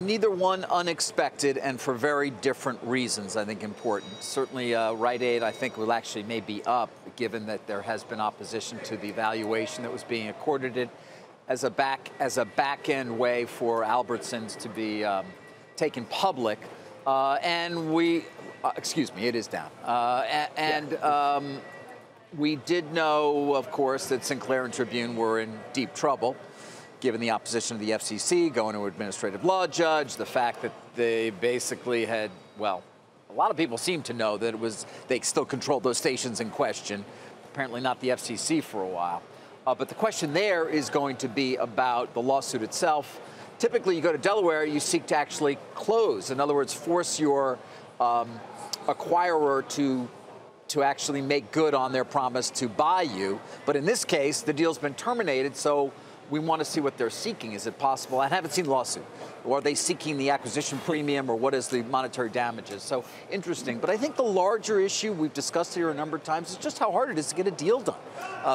Neither one unexpected, and for very different reasons, I think important. Certainly, Rite Aid, I think, will actually may be up, given that there has been opposition to the valuation that was being accorded it as a back-end way for Albertsons to be taken public. Excuse me, it is down. We did know, of course, that Sinclair and Tribune were in deep trouble, given the opposition of the FCC, going to an administrative law judge, the fact that they basically had, well, a lot of people seem to know that they still controlled those stations in question, apparently not the FCC for a while. But the question there is going to be about the lawsuit itself. Typically, you go to Delaware, you seek to actually close. In other words, force your acquirer to actually make good on their promise to buy you. But in this case, the deal's been terminated, so we want to see what they're seeking. Is it possible? I haven't seen the lawsuit. Or are they seeking the acquisition premium, or what is the monetary damages? So interesting. But I think the larger issue we've discussed here a number of times is just how hard it is to get a deal done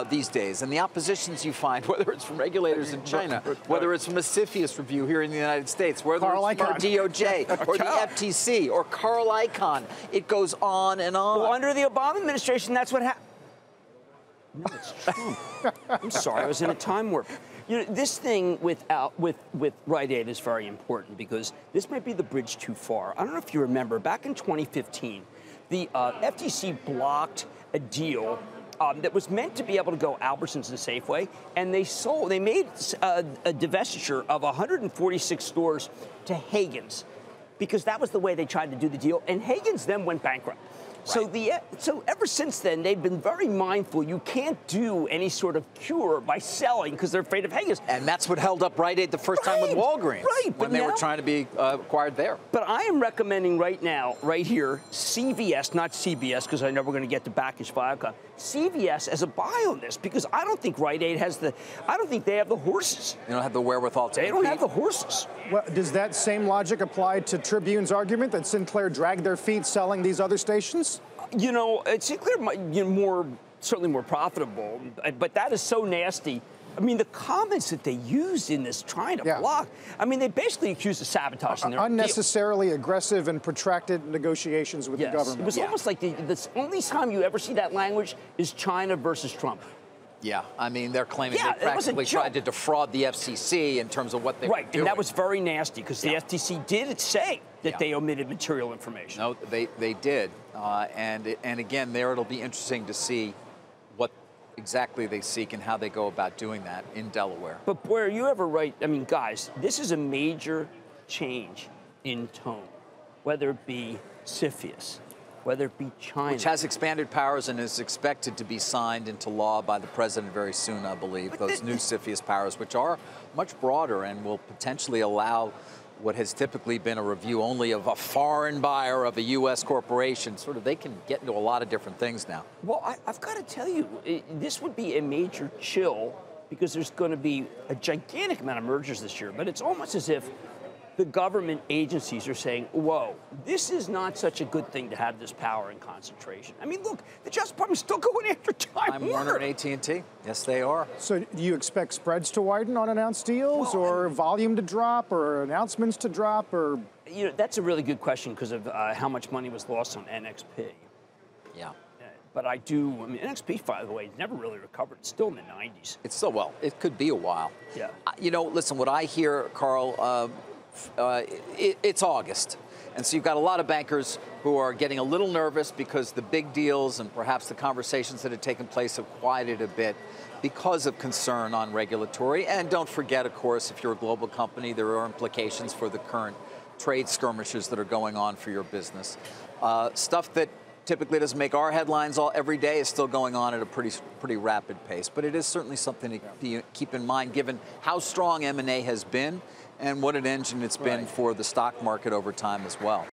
these days. And the oppositions you find, whether it's from regulators in China, whether it's from a CFIUS review here in the United States, whether it's from our DOJ or the FTC or Carl Icahn, it goes on and on. Well, under the Obama administration, that's what happened. No, it's true. I'm sorry, I was in a time warp. You know, this thing with Rite Aid is very important because this might be the bridge too far. I don't know if you remember, back in 2015, the FTC blocked a deal that was meant to be able to go Albertsons and Safeway, and they made a divestiture of 146 stores to Hagen's because that was the way they tried to do the deal, and Hagen's then went bankrupt. Right. So ever since then, they've been very mindful. You can't do any sort of cure by selling because they're afraid of Hagen's. And that's what held up Rite Aid the first time with Walgreens. Right. When they were trying to be acquired there. But I am recommending right now, right here, CVS, not CBS, because I know we're going to get to Backish Viacom, CVS as a buy on this, because I don't think Rite Aid I don't think they have the horses. They don't have the wherewithal to They don't have the horses. Well, does that same logic apply to Tribune's argument that Sinclair dragged their feet selling these other stations? You know, Sinclair might be certainly more profitable, but that is so nasty. I mean, the comments that they used in this trying to block, I mean, they basically accused of sabotaging their unnecessarily aggressive and protracted negotiations with the government. It was almost like the only time you ever see that language is China versus Trump. Yeah, I mean, they're claiming they practically tried to defraud the FCC in terms of what they were doing. And that was very nasty because the FTC did say that they omitted material information. No, they did. And again, there it'll be interesting to see what exactly they seek and how they go about doing that in Delaware. But where you ever write, I mean, guys, this is a major change in tone, whether it be CFIUS, whether it be China. Which has expanded powers and is expected to be signed into law by the president very soon, I believe. Those new CFIUS powers, which are much broader and will potentially allow what has typically been a review only of a foreign buyer of a U.S. corporation. Sort of, they can get into a lot of different things now. Well, I've got to tell you, this would be a major chill because there's going to be a gigantic amount of mergers this year. But it's almost as if the government agencies are saying, whoa, this is not such a good thing to have this power and concentration. I mean, look, the Justice Department's still going after Time Warner. and AT&T. Yes, they are. So do you expect spreads to widen on announced deals, or volume to drop, or announcements to drop, or? You know, that's a really good question because of how much money was lost on NXP. Yeah. But I mean, NXP, by the way, never really recovered. It's still in the 90s. It's still, well, it could be a while. Yeah. You know, listen, what I hear, Carl, it's August. And so you've got a lot of bankers who are getting a little nervous because the big deals and perhaps the conversations that have taken place have quieted a bit because of concern on regulatory. And don't forget, of course, if you're a global company, there are implications for the current trade skirmishes that are going on for your business. Stuff that typically doesn't make our headlines every day is still going on at a pretty rapid pace. But it is certainly something to keep in mind, given how strong M&A has been and what an engine it's been for the stock market over time as well.